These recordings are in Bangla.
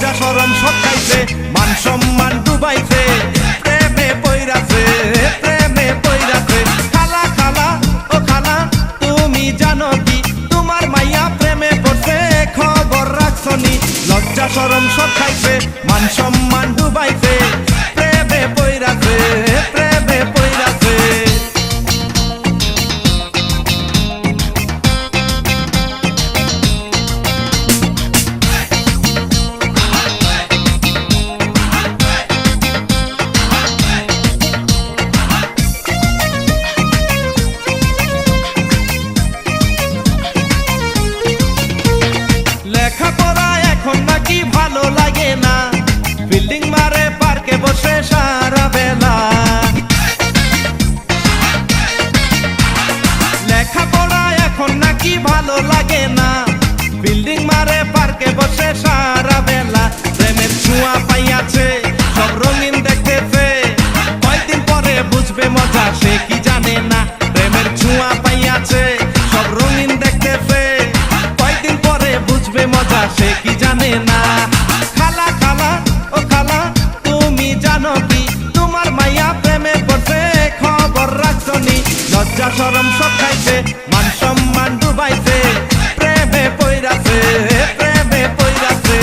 লজ্জা শরম সব খাইছে, মান সম্মান ডুবাইছে, প্রেমে পইরাছে, প্রেমে পইরাছে। খালা খালা ও খালা তুমি জানো কি তোমার মাইয়া প্রেমে পড়ছে, খবর রাখছনি? লজ্জা শরম সব খাইছে, মান সম্মান ডুবাইছে, প্রেমে পইরাছে, প্রেমে পইরাছে। লেখাপড়া এখন নাকি ভালো লাগে না, বিল্ডিং মারে পার্কে বসে সারা বেলা। লেখাপড়া এখন নাকি ভালো লাগে না, বিল্ডিং মারে পার্কে বসে সারা বেলা। প্রেমের ছোঁয়া পাইয়াছে, সব রঙিন দেখতেছে, কয়দিন পরে বুঝবে মজা সে কি জানে না। প্রেমের ছোঁয়া পাইয়াছে, সব রঙিন দেখতেছে, কয়দিন পরে বুঝবে মজা সে কি জানে না। খালা খালা ও খালা তুমি জানো কি তোমার মাইয়া প্রেমে পড়ছে, খবর রাখছনি? লজ্জা শরম সব খাইছে, মান সম্মান ডুবাইছে, প্রেমে পইরাছে, প্রেমে পইরাছে।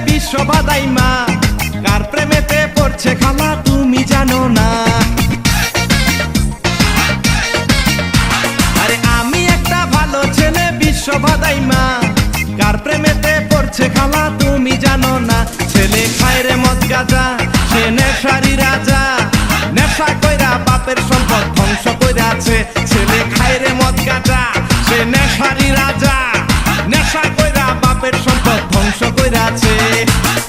বিশ্ববাদাই মা কার প্রেমেতে পড়ছে খালা তুমি জানো না। আরে আমি একটা ভালো ছেলে বিশ্ববাদাই মা কার প্রেমেতে পড়ছে খালা তুমি জানো না। ছেলে খায় রে মদ গাঁজা, সে নেশারি রাজা, নেশা কইরা বাপের সম্পদ ধ্বংস কইরাছে। ছেলে খায় রে মদ গাঁজা, সে নেশারি রাজা, নেশা কইরা বাপের সম্পদ ধ্বংস কইরাছে।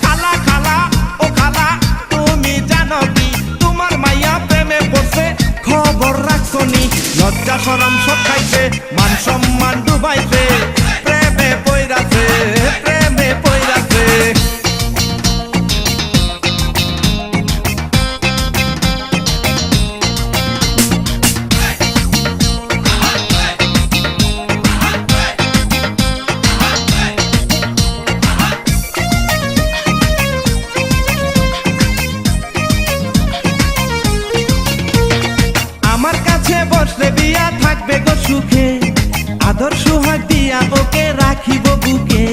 খালা খালা ও খালা তুমি জানো কি তোমার মাইয়া প্রেমে পড়ছে, খবর রাখছনি? লজ্জা শরম সব খাইছে, মান সম্মান ডুবাইছে, প্রেমে পইরাছে, প্রেমে পইরাছে। আমার কাছে বসলে বিয়া থাকবে গো সুখে, আদর সোহাগ দিয়া ওকে রাখিব বুকে।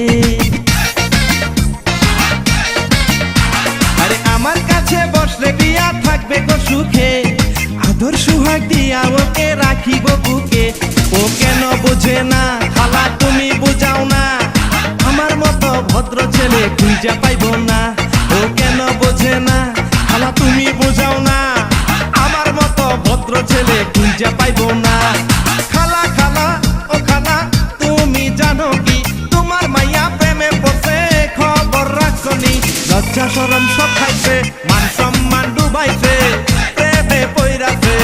আরে আমার কাছে বসলে বিয়া থাকবে গো সুখে, আদর সোহাগ দিয়া ওকে রাখিব বুকে। ও কেন বোঝে না খালা তুমি বুঝাও না, আমার মতো ভদ্র ছেলে খুঁজে পাইব না। ও কেন বোঝে না খালা তুমি বুঝাও না, আমার মতো ভদ্র ছেলে খুঁজে পাইব না। খালা খালা ও খালা তুমি জানো কি তোমার মাইয়া প্রেমে পড়ছে, খবর রাখছনি? লজ্জা শরম সব খাইছে, মান সম্মান ডুবাইছে, প্রেমে পইরাছে।